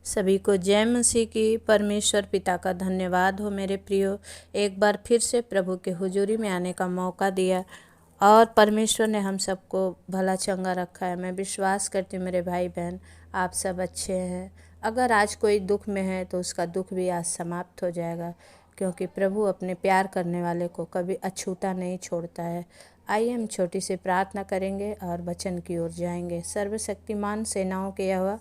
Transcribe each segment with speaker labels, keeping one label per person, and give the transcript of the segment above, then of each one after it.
Speaker 1: सभी को जय मसीह की। परमेश्वर पिता का धन्यवाद हो मेरे प्रियो, एक बार फिर से प्रभु के हुजूरी में आने का मौका दिया और परमेश्वर ने हम सबको भला चंगा रखा है। मैं विश्वास करती हूँ मेरे भाई बहन आप सब अच्छे हैं। अगर आज कोई दुख में है तो उसका दुख भी आज समाप्त हो जाएगा, क्योंकि प्रभु अपने प्यार करने वाले को कभी अछूता नहीं छोड़ता है। आइए हम छोटी सी प्रार्थना करेंगे और वचन की ओर जाएंगे। सर्वशक्तिमान सेनाओं के यहोवा,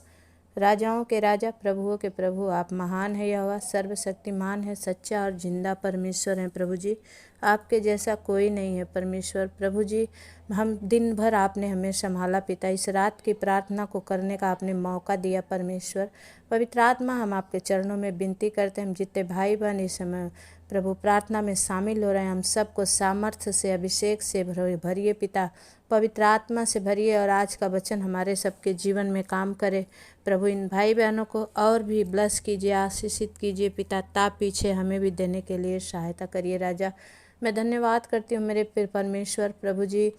Speaker 1: राजाओं के राजा, प्रभुओं के प्रभु, आप महान है यहोवा, सर्वशक्तिमान है, सच्चा और जिंदा परमेश्वर हैं प्रभु जी। आपके जैसा कोई नहीं है परमेश्वर। प्रभु जी, हम दिन भर आपने हमें संभाला पिता, इस रात की प्रार्थना को करने का आपने मौका दिया परमेश्वर। पवित्र आत्मा, हम आपके चरणों में विनती करते हैं, हम जितने भाई बहन इस समय प्रभु प्रार्थना में शामिल हो रहे हैं, हम सबको सामर्थ्य से, अभिषेक से भरिए पिता, पवित्र आत्मा से भरिए और आज का वचन हमारे सबके जीवन में काम करे। प्रभु इन भाई बहनों को और भी ब्लेस कीजिए, आशीषित कीजिए पिता, ताप पीछे हमें भी देने के लिए सहायता करिए राजा। मैं धन्यवाद करती हूँ मेरे परमेश्वर प्रभु जी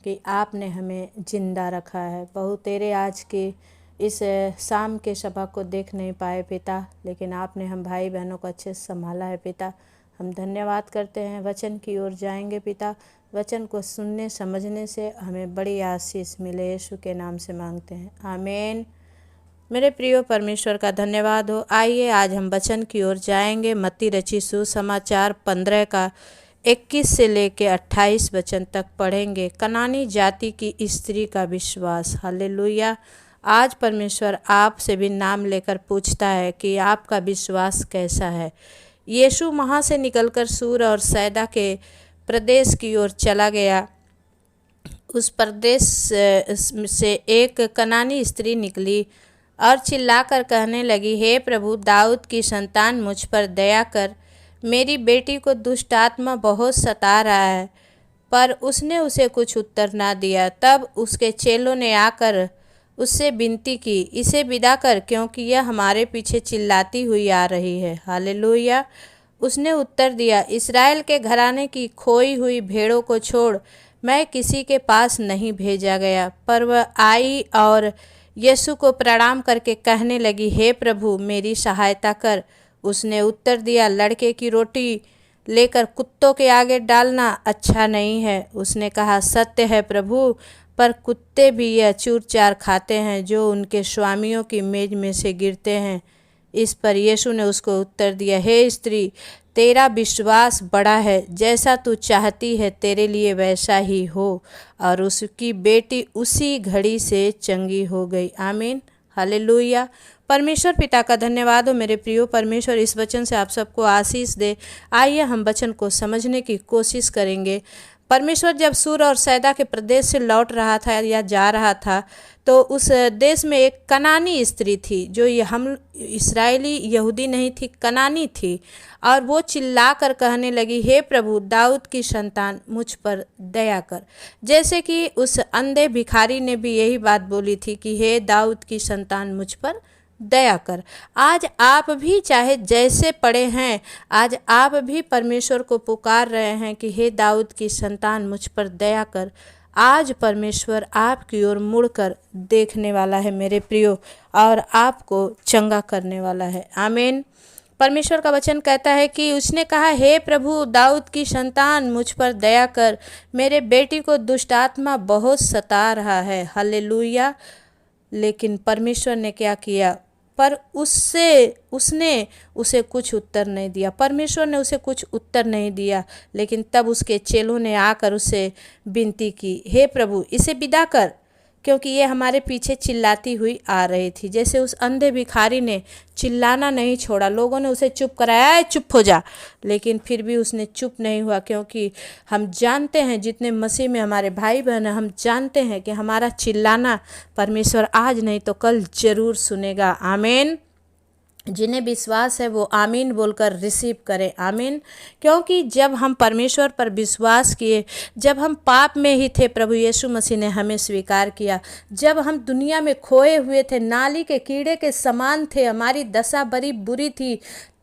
Speaker 1: कि आपने हमें जिंदा रखा है। बहु तेरे आज की इस शाम के सभा को देख नहीं पाए पिता, लेकिन आपने हम भाई बहनों को अच्छे से संभाला है पिता। हम धन्यवाद करते हैं। वचन की ओर जाएंगे पिता, वचन को सुनने समझने से हमें बड़ी आशीष मिले, यीशु के नाम से मांगते हैं, आमीन। मेरे प्रियो, परमेश्वर का धन्यवाद हो। आइए आज हम वचन की ओर जाएंगे। मत्ती रची सुसमाचार 15 का 21 से लेके 28 वचन तक पढ़ेंगे। कनानी जाति की स्त्री का विश्वास। हालेलुया। आज परमेश्वर आपसे भी नाम लेकर पूछता है कि आपका विश्वास कैसा है। यीशु वहाँ से निकलकर सूर और सैदा के प्रदेश की ओर चला गया। उस प्रदेश से एक कनानी स्त्री निकली और चिल्लाकर कहने लगी, हे प्रभु, दाऊद की संतान, मुझ पर दया कर, मेरी बेटी को दुष्ट आत्मा बहुत सता रहा है। पर उसने उसे कुछ उत्तर ना दिया। तब उसके चेलों ने आकर उससे विनती की, इसे विदा कर, क्योंकि यह हमारे पीछे चिल्लाती हुई आ रही है। हालेलुया। उसने उत्तर दिया, इस्राएल के घराने की खोई हुई भेड़ों को छोड़ मैं किसी के पास नहीं भेजा गया। पर वह आई और यीशु को प्रणाम करके कहने लगी, हे प्रभु, मेरी सहायता कर। उसने उत्तर दिया, लड़के की रोटी लेकर कुत्तों के आगे डालना अच्छा नहीं है। उसने कहा, सत्य है प्रभु, पर कुत्ते भी यह चूर चार खाते हैं जो उनके स्वामियों की मेज में से गिरते हैं। इस पर यीशु ने उसको उत्तर दिया, हे स्त्री, तेरा विश्वास बड़ा है, जैसा तू चाहती है तेरे लिए वैसा ही हो। और उसकी बेटी उसी घड़ी से चंगी हो गई। आमीन। हालेलुया। परमेश्वर पिता का धन्यवाद हो मेरे प्रियो। परमेश्वर इस वचन से आप सबको आशीष दे। आइए हम वचन को समझने की कोशिश करेंगे। परमेश्वर जब सूर और सैदा के प्रदेश से लौट रहा था या जा रहा था, तो उस देश में एक कनानी स्त्री थी, जो ये हम इस्राएली यहूदी नहीं थी, कनानी थी। और वो चिल्ला कर कहने लगी, हे प्रभु, दाऊद की संतान, मुझ पर दया कर। जैसे कि उस अंधे भिखारी ने भी यही बात बोली थी कि हे दाऊद की संतान, मुझ पर दया कर। आज आप भी चाहे जैसे पड़े हैं, आज आप भी परमेश्वर को पुकार रहे हैं कि हे दाऊद की संतान, मुझ पर दया कर। आज परमेश्वर आपकी ओर मुड़कर देखने वाला है मेरे प्रियो, और आपको चंगा करने वाला है। आमीन। परमेश्वर का वचन कहता है कि उसने कहा, हे प्रभु, दाऊद की संतान, मुझ पर दया कर, मेरे बेटी को दुष्ट आत्मा बहुत सता रहा है। हालेलुया। लेकिन परमेश्वर ने क्या किया? पर उसने उसे कुछ उत्तर नहीं दिया। परमेश्वर ने उसे कुछ उत्तर नहीं दिया। लेकिन तब उसके चेलों ने आकर उसे विनती की, हे प्रभु, इसे विदा कर, क्योंकि ये हमारे पीछे चिल्लाती हुई आ रही थी। जैसे उस अंधे भिखारी ने चिल्लाना नहीं छोड़ा, लोगों ने उसे चुप कराया, चुप हो जा, लेकिन फिर भी उसने चुप नहीं हुआ। क्योंकि हम जानते हैं, जितने मसीह में हमारे भाई बहन हैं, हम जानते हैं कि हमारा चिल्लाना परमेश्वर आज नहीं तो कल जरूर सुनेगा। आमीन। जिन्हें विश्वास है वो आमीन बोलकर रिसीव करें। आमीन। क्योंकि जब हम परमेश्वर पर विश्वास किए, जब हम पाप में ही थे, प्रभु यीशु मसीह ने हमें स्वीकार किया। जब हम दुनिया में खोए हुए थे, नाली के कीड़े के समान थे, हमारी दशा बड़ी बुरी थी,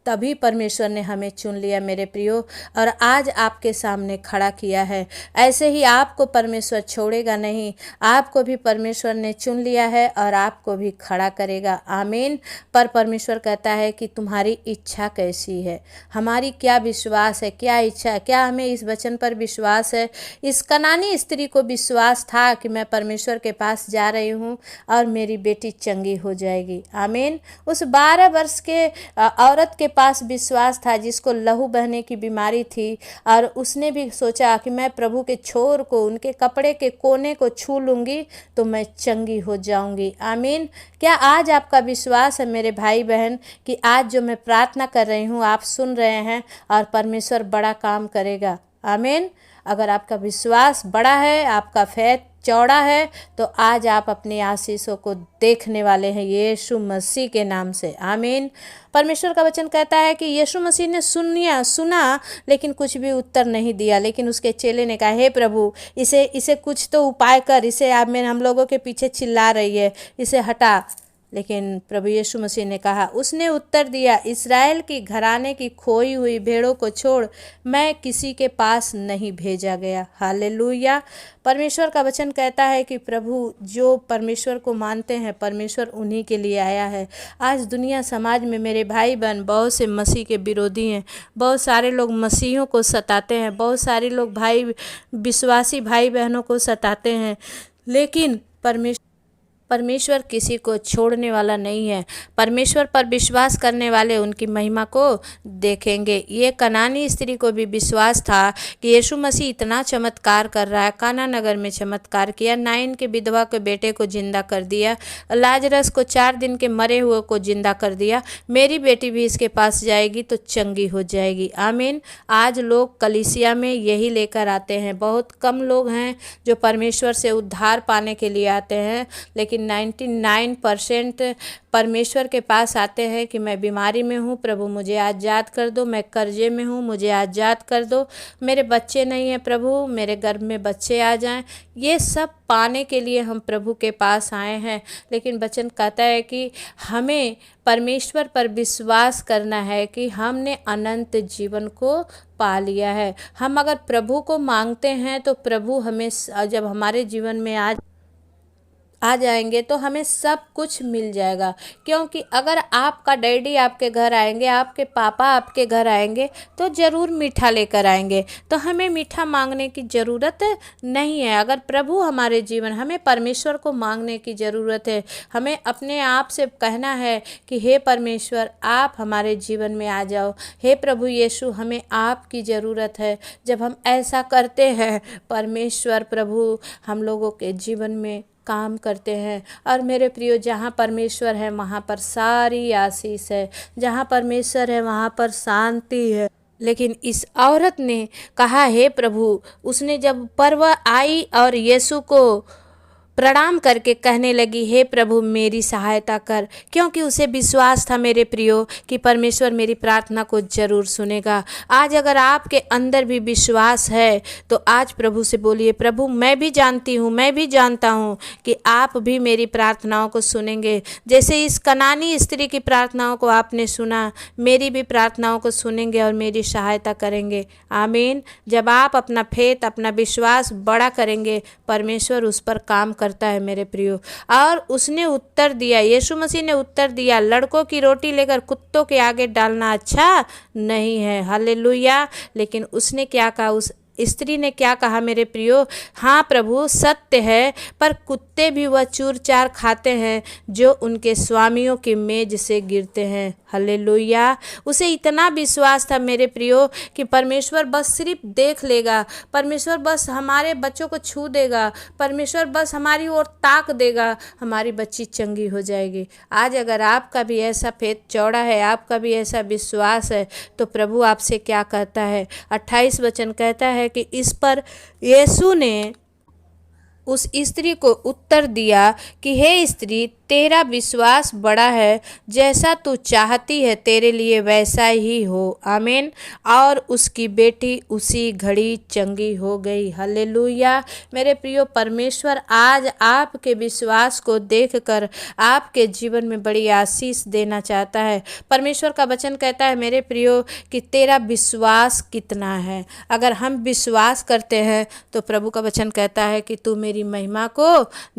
Speaker 1: तभी परमेश्वर ने हमें चुन लिया मेरे प्रियो, और आज आपके सामने खड़ा किया है। ऐसे ही आपको परमेश्वर छोड़ेगा नहीं, आपको भी परमेश्वर ने चुन लिया है और आपको भी खड़ा करेगा। आमीन। पर परमेश्वर कहता है कि तुम्हारी इच्छा कैसी है, हमारी क्या विश्वास है, क्या इच्छा है, क्या हमें इस वचन पर विश्वास है। इस कनानी स्त्री को विश्वास था कि मैं परमेश्वर के पास जा रही हूँ और मेरी बेटी चंगी हो जाएगी। आमीन। उस 12 वर्ष के औरत के पास विश्वास था जिसको लहू बहने की बीमारी थी, और उसने भी सोचा कि मैं प्रभु के छोर को, उनके कपड़े के कोने को छू लूँगी तो मैं चंगी हो जाऊँगी। आमीन। क्या आज आपका विश्वास है मेरे भाई बहन कि आज जो मैं प्रार्थना कर रही हूँ आप सुन रहे हैं और परमेश्वर बड़ा काम करेगा। आमीन। अगर आपका विश्वास बड़ा है, आपका फेथ चौड़ा है, तो आज आप अपनी आशीषों को देखने वाले हैं यीशु मसीह के नाम से। आमीन। परमेश्वर का वचन कहता है कि यीशु मसीह ने सुना लेकिन कुछ भी उत्तर नहीं दिया, लेकिन उसके चेले ने कहा, हे प्रभु, इसे कुछ तो उपाय कर, इसे आप में हम लोगों के पीछे चिल्ला रही है, इसे हटा। लेकिन प्रभु यीशु मसीह ने कहा, उसने उत्तर दिया, इस्राएल की घराने की खोई हुई भेड़ों को छोड़ मैं किसी के पास नहीं भेजा गया। हालेलुया। परमेश्वर का वचन कहता है कि प्रभु जो परमेश्वर को मानते हैं, परमेश्वर उन्हीं के लिए आया है। आज दुनिया समाज में मेरे भाई बहन बहुत से मसीह के विरोधी हैं, बहुत सारे लोग मसीहों को सताते हैं, बहुत सारे लोग विश्वासी भाई बहनों को सताते हैं, लेकिन परमेश्वर किसी को छोड़ने वाला नहीं है। परमेश्वर पर विश्वास करने वाले उनकी महिमा को देखेंगे। ये कनानी स्त्री को भी विश्वास था कि यीशु मसीह इतना चमत्कार कर रहा है। काना नगर में चमत्कार किया, नाइन के विधवा के बेटे को जिंदा कर दिया, लाजरस को 4 दिन के मरे हुए को जिंदा कर दिया। मेरी बेटी भी इसके पास जाएगी तो चंगी हो जाएगी। आमीन। आज लोग कलीसिया में यही लेकर आते हैं। बहुत कम लोग हैं जो परमेश्वर से उद्धार पाने के लिए आते हैं, लेकिन 99% परमेश्वर के पास आते हैं कि मैं बीमारी में हूँ, प्रभु मुझे आज़ाद कर दो, मैं कर्जे में हूँ, मुझे आज़ाद कर दो, मेरे बच्चे नहीं हैं प्रभु, मेरे गर्भ में बच्चे आ जाएं। ये सब पाने के लिए हम प्रभु के पास आए हैं। लेकिन वचन कहता है कि हमें परमेश्वर पर विश्वास करना है कि हमने अनंत जीवन को पा लिया है। हम अगर प्रभु को मांगते हैं तो प्रभु हमें, जब हमारे जीवन में आ जाएंगे तो हमें सब कुछ मिल जाएगा। क्योंकि अगर आपका डैडी आपके घर आएंगे, आपके पापा आपके घर आएंगे तो ज़रूर मीठा लेकर आएंगे, तो हमें मीठा मांगने की ज़रूरत नहीं है। अगर प्रभु हमारे जीवन, हमें परमेश्वर को मांगने की ज़रूरत है। हमें अपने आप से कहना है कि हे परमेश्वर, आप हमारे जीवन में आ जाओ। हे प्रभु यीशु, हमें आपकी ज़रूरत है। जब हम ऐसा करते हैं, परमेश्वर प्रभु हम लोगों के जीवन में काम करते हैं। और मेरे प्रियो, जहाँ परमेश्वर है वहाँ पर सारी आशीष है, जहाँ परमेश्वर है वहाँ पर शांति है। लेकिन इस औरत ने कहा, हे प्रभु, उसने जब पर्व आई और यीशु को प्रणाम करके कहने लगी, हे प्रभु मेरी सहायता कर, क्योंकि उसे विश्वास था मेरे प्रियो कि परमेश्वर मेरी प्रार्थना को ज़रूर सुनेगा। आज अगर आपके अंदर भी विश्वास है तो आज प्रभु से बोलिए, प्रभु मैं भी जानती हूँ, मैं भी जानता हूँ कि आप भी मेरी प्रार्थनाओं को सुनेंगे। जैसे इस कनानी स्त्री की प्रार्थनाओं को आपने सुना, मेरी भी प्रार्थनाओं को सुनेंगे और मेरी सहायता करेंगे। आमीन। जब आप अपना फेथ, अपना विश्वास बड़ा करेंगे, परमेश्वर उस पर काम करता है मेरे प्रियो। और उसने उत्तर दिया, यीशु मसीह ने उत्तर दिया, लड़कों की रोटी लेकर कुत्तों के आगे डालना अच्छा नहीं है। हालेलुया। लेकिन उसने क्या कहा, उस स्त्री ने क्या कहा मेरे प्रियो, हाँ प्रभु सत्य है, पर कुत्ते भी वह चूर चार खाते हैं जो उनके स्वामियों की मेज से गिरते हैं। हालेलुया। उसे इतना विश्वास था मेरे प्रियो कि परमेश्वर बस सिर्फ देख लेगा, परमेश्वर बस हमारे बच्चों को छू देगा, परमेश्वर बस हमारी ओर ताक देगा, हमारी बच्ची चंगी हो जाएगी। आज अगर आपका भी ऐसा फेथ चौड़ा है, आपका भी ऐसा विश्वास है, तो प्रभु आपसे क्या कहता है। 28 वचन कहता है कि इस पर यीशु ने उस स्त्री को उत्तर दिया कि हे स्त्री, तेरा विश्वास बड़ा है, जैसा तू चाहती है तेरे लिए वैसा ही हो। आमीन। और उसकी बेटी उसी घड़ी चंगी हो गई। हालेलुया। मेरे प्रियो, परमेश्वर आज आपके विश्वास को देखकर आपके जीवन में बड़ी आशीष देना चाहता है। परमेश्वर का वचन कहता है मेरे प्रियो कि तेरा विश्वास कितना है। अगर हम विश्वास करते हैं तो प्रभु का वचन कहता है कि तू मेरी महिमा को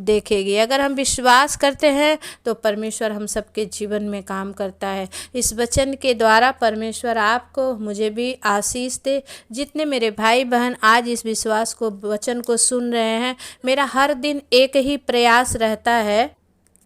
Speaker 1: देखेगी। अगर हम विश्वास करते हैं तो परमेश्वर हम सबके जीवन में काम करता है। इस वचन के द्वारा परमेश्वर आपको, मुझे भी आशीष दे। जितने मेरे भाई बहन आज इस विश्वास को, वचन को सुन रहे हैं, मेरा हर दिन एक ही प्रयास रहता है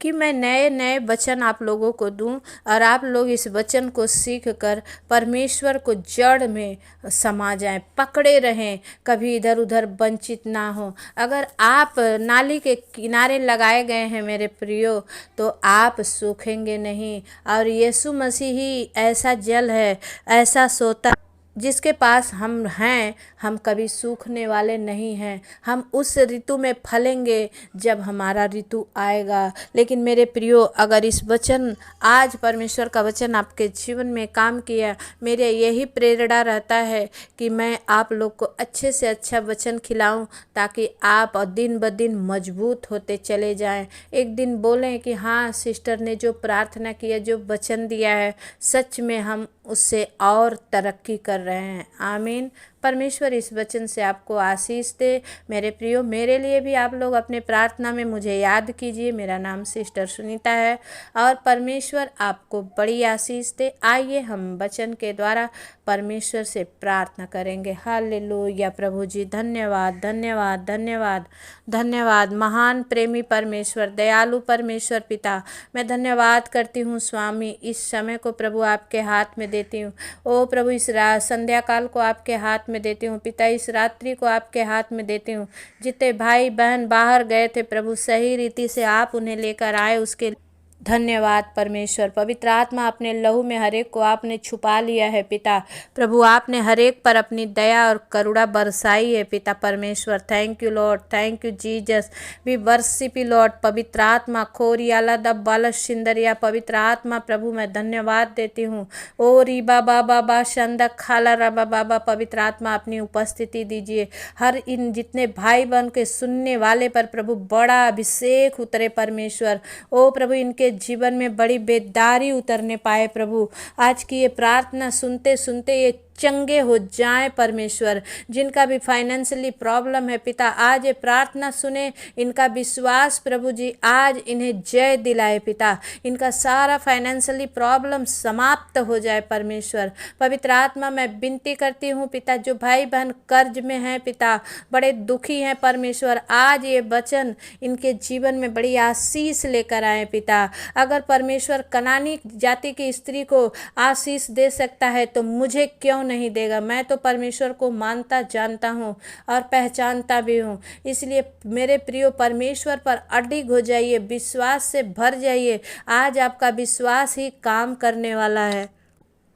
Speaker 1: कि मैं नए नए वचन आप लोगों को दूं और आप लोग इस वचन को सीख कर परमेश्वर को जड़ में समा जाएं, पकड़े रहें, कभी इधर उधर वंचित ना हो। अगर आप नाली के किनारे लगाए गए हैं मेरे प्रियो, तो आप सूखेंगे नहीं। और यीशु मसीह ही ऐसा जल है, ऐसा सोता जिसके पास हम हैं, हम कभी सूखने वाले नहीं हैं। हम उस ऋतु में फलेंगे जब हमारा ऋतु आएगा। लेकिन मेरे प्रियो, अगर इस वचन, आज परमेश्वर का वचन आपके जीवन में काम किया, मेरे यही प्रेरणा रहता है कि मैं आप लोग को अच्छे से अच्छा वचन खिलाऊं, ताकि आप दिन ब दिन मजबूत होते चले जाएं। एक दिन बोलें कि हाँ, सिस्टर ने जो प्रार्थना किया, जो वचन दिया है, सच में हम उससे और तरक्की कर रहे हैं। आमीन। परमेश्वर इस वचन से आपको आशीष दे। मेरे प्रियो, मेरे लिए भी आप लोग अपने प्रार्थना में मुझे याद कीजिए। मेरा नाम सिस्टर सुनीता है और परमेश्वर आपको बड़ी आशीष दे। आइए हम वचन के द्वारा परमेश्वर से प्रार्थना करेंगे। हालेलुया। प्रभु जी, धन्यवाद धन्यवाद धन्यवाद धन्यवाद। महान प्रेमी परमेश्वर, दयालु परमेश्वर पिता, मैं धन्यवाद करती हूँ स्वामी। इस समय को प्रभु आपके हाथ में देती हूँ। ओ प्रभु, इस संध्या काल को आपके हाथ में देती हूँ पिता। इस रात्रि को आपके हाथ में देती हूँ। जितने भाई बहन बाहर गए थे प्रभु, सही रीति से आप उन्हें लेकर आए, उसके धन्यवाद परमेश्वर। पवित्र आत्मा, अपने लहू में हरेक को आपने छुपा लिया है पिता। प्रभु, आपने हरेक पर अपनी दया और करुणा बरसाई है पिता परमेश्वर। Thank you lord, thank you Jesus. We worship you lord. पवित्र आत्मा, खोरियाला दब बाल सिंदरिया, पवित्र आत्मा प्रभु, मैं धन्यवाद देती हूँ। ओ रीबा बाबा बा शंदक खाला रबा बाबा, पवित्र आत्मा अपनी उपस्थिति दीजिए। हर इन जितने भाई बहन के सुनने वाले पर प्रभु बड़ा अभिषेक उतरे परमेश्वर। ओ प्रभु, इनके जीवन में बड़ी बेदारी उतरने पाए प्रभु। आज की ये प्रार्थना सुनते सुनते ये चंगे हो जाएं परमेश्वर। जिनका भी फाइनेंशियली प्रॉब्लम है पिता, आज ये प्रार्थना सुने, इनका विश्वास प्रभु जी आज इन्हें जय दिलाए पिता। इनका सारा फाइनेंशियली प्रॉब्लम समाप्त हो जाए परमेश्वर। पवित्र आत्मा, मैं विनती करती हूँ पिता, जो भाई बहन कर्ज में हैं पिता, बड़े दुखी हैं परमेश्वर, आज ये वचन इनके जीवन में बड़ी आशीष लेकर आए पिता। अगर परमेश्वर कनानी जाति की स्त्री को आशीष दे सकता है तो मुझे क्यों नहीं देगा। मैं तो परमेश्वर को मानता जानता हूँ और पहचानता भी हूँ। इसलिए मेरे प्रियो, परमेश्वर पर अडिग हो जाइए, विश्वास से भर जाइए। आज आपका विश्वास ही काम करने वाला है।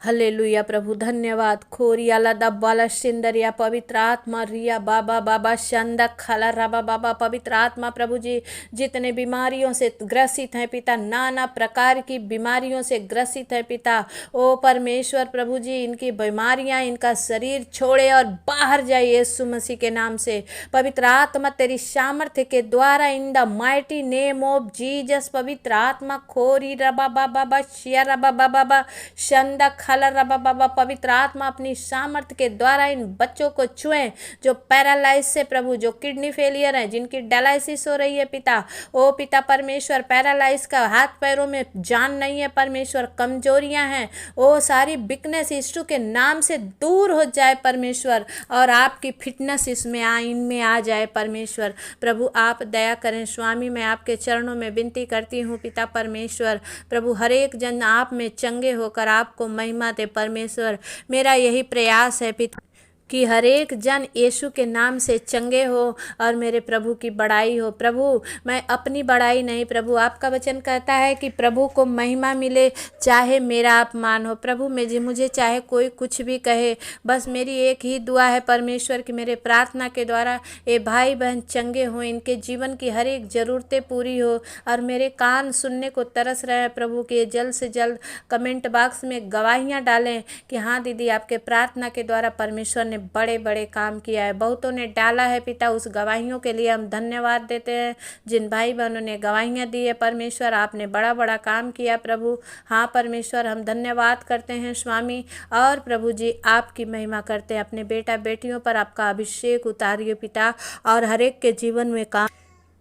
Speaker 1: हल्लेलुया प्रभु, धन्यवाद। खोरियाला दब्बाला सिंदरिया, पवित्र आत्मा रिया बाबा बाबा शंदा खाला राबा बाबा, पवित्र आत्मा प्रभु जी, जितने बीमारियों से ग्रसित हैं पिता, नाना प्रकार की बीमारियों से ग्रसित है पिता, ओ परमेश्वर प्रभु जी, इनकी बीमारियां इनका शरीर छोड़े और बाहर जाए यीशु मसीह के नाम से। पवित्र आत्मा तेरी सामर्थ्य के द्वारा, इन the mighty name of Jesus, पवित्र आत्मा खोरी रबा बाबा शिया रबा बाबा शंदा खाला रबा बाबा, पवित्र आत्मा अपनी सामर्थ्य के द्वारा इन बच्चों को छुएं जो पैरालाइज से प्रभु, जो किडनी फेलियर है, जिनकी डायलिसिस हो रही है पिता। ओ पिता परमेश्वर, पैरालाइज का हाथ पैरों में जान नहीं है परमेश्वर, कमजोरियां हैं, ओ सारी वीकनेस यीशु के नाम से दूर हो जाए परमेश्वर, और आपकी फिटनेस इसमें इनमें आ जाए परमेश्वर। प्रभु आप दया करें स्वामी, मैं आपके चरणों में विनती करती हूँ पिता परमेश्वर। प्रभु हर एक जन आप में चंगे होकर आपको महिमा दे परमेश्वर। मेरा यही प्रयास है पिता, कि हर एक जन यीशु के नाम से चंगे हो और मेरे प्रभु की बड़ाई हो। प्रभु, मैं अपनी बड़ाई नहीं, प्रभु आपका वचन कहता है कि प्रभु को महिमा मिले चाहे मेरा अपमान हो। प्रभु मुझे चाहे कोई कुछ भी कहे, बस मेरी एक ही दुआ है परमेश्वर कि मेरे प्रार्थना के द्वारा ये भाई बहन चंगे हों, इनके जीवन की हर एक ज़रूरतें पूरी हो। और मेरे कान सुनने को तरस रहे हैं प्रभु कि जल्द से जल्द कमेंट बॉक्स में गवाहियाँ डालें कि हाँ दीदी, आपके प्रार्थना के द्वारा परमेश्वर ने बड़े बड़े काम किया है। बहुतों ने डाला है पिता, उस गवाहियों के लिए हम धन्यवाद देते हैं। जिन भाई बहनों ने गवाहियाँ दी है परमेश्वर, आपने बड़ा बड़ा काम किया प्रभु। हाँ परमेश्वर, हम धन्यवाद करते हैं स्वामी। और प्रभु जी आपकी महिमा करते हैं। अपने बेटा बेटियों पर आपका अभिषेक उतारिए पिता, और हर एक के जीवन में काम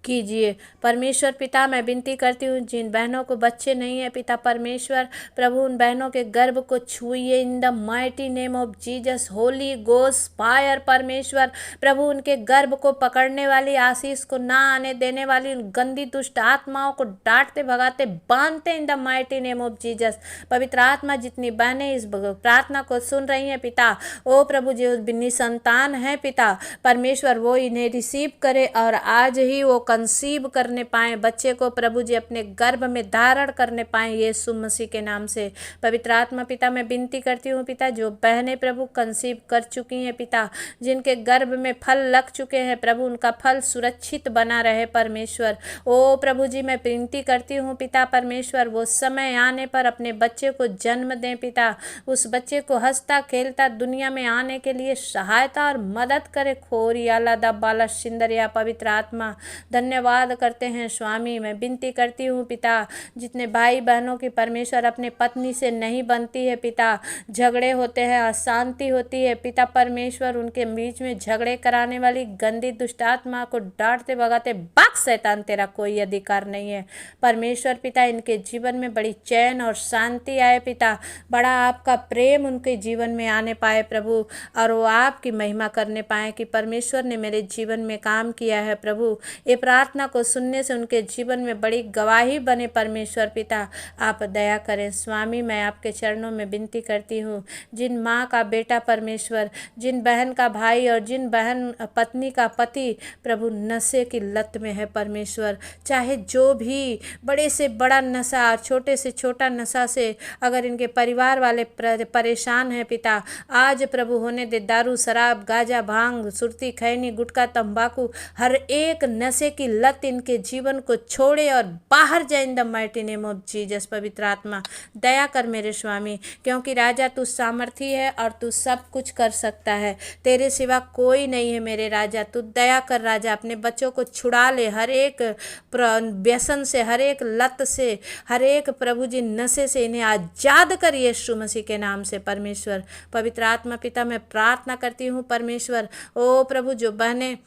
Speaker 1: कीजिए परमेश्वर पिता। मैं विनती करती हूँ जिन बहनों को बच्चे नहीं है पिता परमेश्वर, प्रभु उन बहनों के गर्भ को छुइए in the mighty name of Jesus. Holy ghost fire परमेश्वर, प्रभु उनके गर्भ को पकड़ने वाली, आशीष को ना आने देने वाली उन गंदी दुष्ट आत्माओं को डांटते भगाते बांधते इन the mighty name of Jesus. पवित्र आत्मा, जितनी बहनें इस प्रार्थना को सुन रही हैं पिता, ओ प्रभु जो निसंतान है पिता परमेश्वर, वो इन्हें रिसीव करे और आज ही वो कंसीव करने पाएँ बच्चे को प्रभु जी, अपने गर्भ में धारण करने पाएँ यीशु मसीह के नाम से। पवित्र आत्मा पिता, मैं विनती करती हूँ पिता, जो बहनें प्रभु कंसीव कर चुकी हैं पिता, जिनके गर्भ में फल लग चुके हैं प्रभु, उनका फल सुरक्षित बना रहे परमेश्वर। ओ प्रभु जी, मैं विनती करती हूँ पिता परमेश्वर, वो समय आने पर अपने बच्चे को जन्म दें पिता, उस बच्चे को हंसता खेलता दुनिया में आने के लिए सहायता और मदद करे। खोरियाला दब्बाला सिंदरिया, पवित्र आत्मा धन्यवाद करते हैं स्वामी। मैं विनती करती हूँ पिता, जितने भाई बहनों की परमेश्वर अपने पत्नी से नहीं बनती है पिता, झगड़े होते हैं, अशांति होती है पिता परमेश्वर, उनके बीच में झगड़े कराने वाली गंदी दुष्ट आत्मा को डांटते भगाते भाग शैतान, तेरा कोई अधिकार नहीं है परमेश्वर पिता। इनके जीवन में बड़ी चैन और शांति आए पिता, बड़ा आपका प्रेम उनके जीवन में आने पाए प्रभु, और वो आपकी महिमा करने पाए कि परमेश्वर ने मेरे जीवन में काम किया है प्रभु। ये प्रार्थना को सुनने से उनके जीवन में बड़ी गवाही बने परमेश्वर पिता, आप दया करें स्वामी। मैं आपके चरणों में विनती करती हूँ, जिन माँ का बेटा परमेश्वर, जिन बहन का भाई और जिन बहन पत्नी का पति प्रभु नशे की लत में है परमेश्वर, चाहे जो भी बड़े से बड़ा नशा और छोटे से छोटा नशा से अगर इनके परिवार वाले परेशान हैं पिता, आज प्रभु होने दे। दारू शराब गांजा भांग सुरती खैनी गुटखा तंबाकू हर एक नशे की लत इनके जीवन को छोड़े और बाहर जाए इन the mighty name of Jesus. पवित्र आत्मा दया कर मेरे स्वामी, क्योंकि राजा तू सामर्थी है और तू सब कुछ कर सकता है, तेरे सिवा कोई नहीं है मेरे राजा। तू दया कर राजा, अपने बच्चों को छुड़ा ले हर एक व्यसन से, हर एक लत से, हर एक प्रभु जी नशे से इन्हें आजाद कर यीशु मसीह के नाम से परमेश्वर। पवित्र आत्मा पिता, मैं प्रार्थना करती हूँ परमेश्वर, ओ प्रभु जो बहनें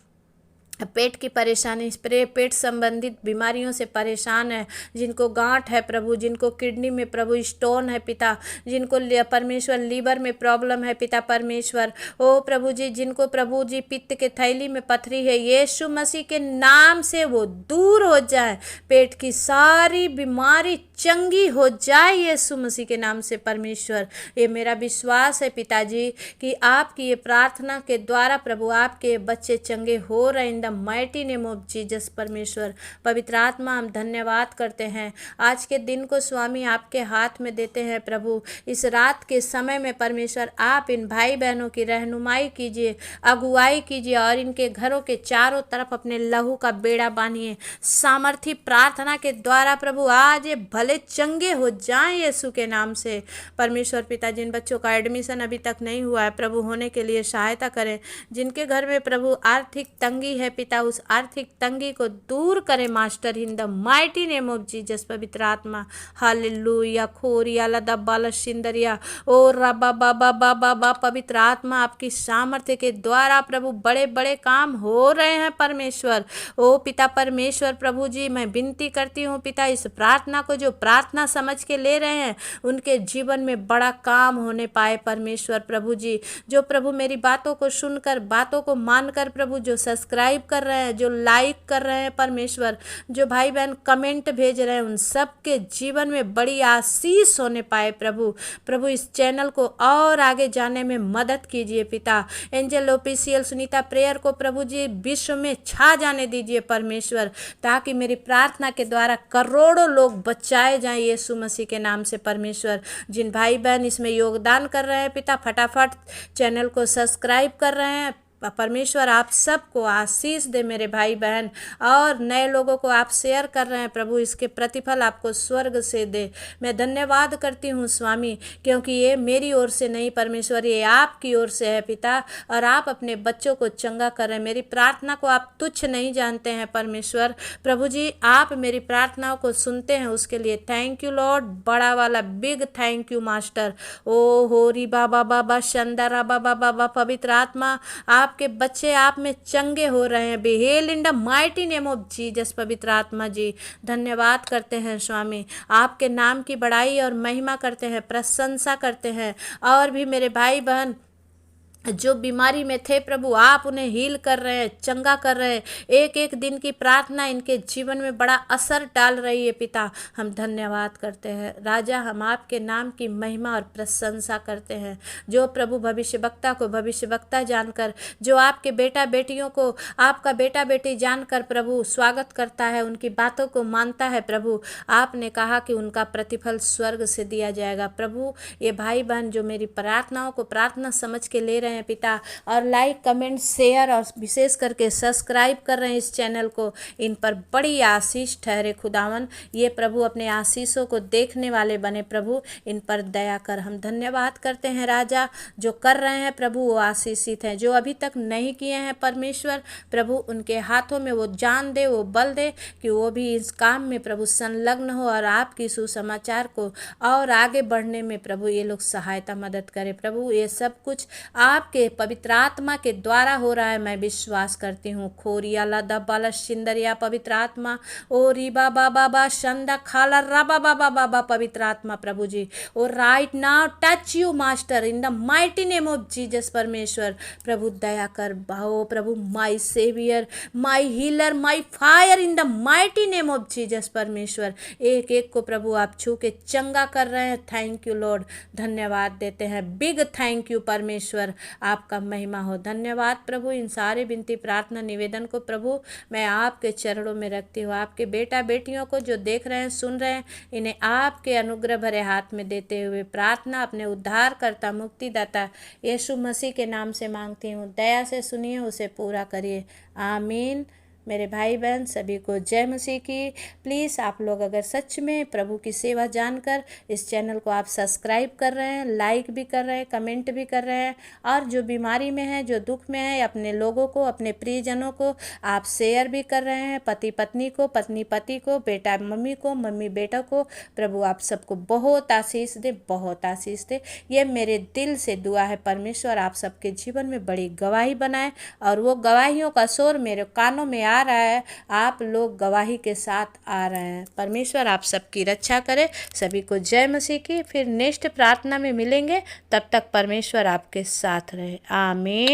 Speaker 1: पेट की परेशानी, पेट संबंधित बीमारियों से परेशान है, जिनको गांठ है प्रभु, जिनको किडनी में प्रभु स्टोन है पिता, जिनको परमेश्वर लीवर में प्रॉब्लम है पिता परमेश्वर, ओ प्रभु जी जिनको प्रभु जी पित्त के थैली में पथरी है, यीशु मसीह के नाम से वो दूर हो जाए, पेट की सारी बीमारी चंगी हो जाए यीशु मसीह के नाम से परमेश्वर। ये मेरा विश्वास है पिताजी कि आपकी ये प्रार्थना के द्वारा प्रभु आपके बच्चे चंगे हो रहे इन the mighty name of Jesus परमेश्वर। पवित्र आत्मा, हम धन्यवाद करते हैं, आज के दिन को स्वामी आपके हाथ में देते हैं प्रभु। इस रात के समय में परमेश्वर आप इन भाई बहनों की रहनुमाई कीजिए, अगुवाई कीजिए और इनके घरों के चारों तरफ अपने लहू का बेड़ा बांधिए। सामर्थी प्रार्थना के द्वारा प्रभु आज ये भले चंगे हो जाएं यीशु के नाम से परमेश्वर पिता। जिन बच्चों का एडमिशन अभी तक नहीं हुआ है प्रभु होने के लिए सहायता करें, जिनके घर में प्रभु आर्थिक तंगी है पिता, उस आर्थिक तंगी को दूर करें master in the mighty name of Jesus. पवित्र आत्मा हालेलुया खोरिया लदब्बाला सिंदरिया ओ रबा बाबा बाबा बा, पवित्र आत्मा आपकी सामर्थ्य के द्वारा प्रभु बड़े बड़े काम हो रहे हैं परमेश्वर। ओ पिता परमेश्वर प्रभु जी, मैं विनती करती हूँ पिता, इस प्रार्थना को जो प्रार्थना समझ के ले रहे हैं उनके जीवन में बड़ा काम होने पाए परमेश्वर प्रभु जी। जो प्रभु मेरी बातों को सुनकर, बातों को मानकर प्रभु जो सब्सक्राइब कर रहे हैं, जो लाइक कर रहे हैं परमेश्वर, जो भाई बहन कमेंट भेज रहे हैं, उन सब के जीवन में बड़ी आशीष होने पाए प्रभु इस चैनल को और आगे जाने में मदद कीजिए पिता। एंजल ऑफिशियल सुनीता प्रेयर को प्रभु जी विश्व में छा जाने दीजिए परमेश्वर, ताकि मेरी प्रार्थना के द्वारा करोड़ों लोग बचाए जाएं यीशु मसीह के नाम से परमेश्वर। जिन भाई बहन इसमें योगदान कर रहे हैं पिता, फटाफट चैनल को सब्सक्राइब कर रहे हैं परमेश्वर, आप सबको आशीष दे मेरे भाई बहन, और नए लोगों को आप शेयर कर रहे हैं प्रभु, इसके प्रतिफल आपको स्वर्ग से दे। मैं धन्यवाद करती हूँ स्वामी, क्योंकि ये मेरी ओर से नहीं परमेश्वर, ये आपकी ओर से है पिता, और आप अपने बच्चों को चंगा कर रहे हैं। मेरी प्रार्थना को आप तुच्छ नहीं जानते हैं परमेश्वर। प्रभु जी आप मेरी प्रार्थनाओं को सुनते हैं, उसके लिए थैंक यू लॉर्ड, बड़ा वाला बिग थैंक यू मास्टर। ओ होरी बाबा बाबा शंदरा बाबा बाबा, पवित्र आत्मा आपके बच्चे आप में चंगे हो रहे हैं, बिहेल इन the mighty name of Jesus. पवित्र आत्मा जी धन्यवाद करते हैं स्वामी, आपके नाम की बड़ाई और महिमा करते हैं, प्रशंसा करते हैं। और भी मेरे भाई बहन जो बीमारी में थे प्रभु, आप उन्हें हील कर रहे हैं, चंगा कर रहे हैं। एक एक दिन की प्रार्थना इनके जीवन में बड़ा असर डाल रही है पिता, हम धन्यवाद करते हैं राजा। हम आपके नाम की महिमा और प्रशंसा करते हैं। जो प्रभु भविष्यवक्ता को भविष्यवक्ता जानकर, जो आपके बेटा बेटियों को आपका बेटा बेटी जानकर प्रभु स्वागत करता है, उनकी बातों को मानता है प्रभु, आपने कहा कि उनका प्रतिफल स्वर्ग से दिया जाएगा। प्रभु ये भाई बहन जो मेरी प्रार्थनाओं को प्रार्थना समझ के ले रहे हैं पिता, और लाइक कमेंट शेयर और विशेष करके सब्सक्राइब कर रहे हैं इस चैनल को, इन पर बड़ी आशीष ठहरे खुदावन। ये प्रभु अपने आशीषों को देखने वाले बने प्रभु, इन पर दया कर। हम धन्यवाद करते हैं राजा, जो कर रहे हैं प्रभु वो आशीषित हैं, जो अभी तक नहीं किए हैं परमेश्वर प्रभु उनके हाथों में वो जान दे, वो बल दे कि वो भी इस काम में प्रभु संलग्न हो, और आपकी सुसमाचार को और आगे बढ़ने में प्रभु ये लोग सहायता मदद करे प्रभु। ये सब कुछ आपके पवित्र आत्मा के द्वारा हो रहा है, मैं विश्वास करती हूँ। खोरियाला दबाला शिंदरिया पवित्र आत्मा, ओ रीबा बाबा बा शंदा खाला राबा बाबा बाबा पवित्र आत्मा प्रभु जी, oh right now touch you master in the mighty name of Jesus परमेश्वर। प्रभु दया कर भाओ प्रभु, my saviour, my healer, my fire in the mighty name of Jesus परमेश्वर। एक एक को प्रभु आप छू के चंगा कर रहे हैं। थैंक यू लॉर्ड, धन्यवाद देते हैं, बिग थैंक यू परमेश्वर, आपका महिमा हो। धन्यवाद प्रभु, इन सारे विनती प्रार्थना निवेदन को प्रभु मैं आपके चरणों में रखती हूँ। आपके बेटा बेटियों को जो देख रहे हैं सुन रहे हैं, इन्हें आपके अनुग्रह भरे हाथ में देते हुए प्रार्थना अपने उद्धारकर्ता मुक्तिदाता यीशु मसीह के नाम से मांगती हूँ। दया से सुनिए, उसे पूरा करिए, आमीन। मेरे भाई बहन सभी को जय मसीह की। प्लीज़ आप लोग अगर सच में प्रभु की सेवा जानकर इस चैनल को आप सब्सक्राइब कर रहे हैं, लाइक भी कर रहे हैं, कमेंट भी कर रहे हैं, और जो बीमारी में है, जो दुख में है, अपने लोगों को, अपने प्रियजनों को आप शेयर भी कर रहे हैं, पति पत्नी को, पत्नी पति को, बेटा मम्मी को, मम्मी बेटा को। प्रभु आप सबको बहुत आशीष दे, बहुत आशीष दे। ये मेरे दिल से दुआ है परमेश्वर, आप सबके जीवन में बड़ी गवाही बनाए, और वो गवाहियों का शोर मेरे कानों में आ रहा है, आप लोग गवाही के साथ आ रहे हैं। परमेश्वर आप सबकी रक्षा करे। सभी को जय मसीह की। फिर नेक्स्ट प्रार्थना में मिलेंगे, तब तक परमेश्वर आपके साथ रहे, आमीन।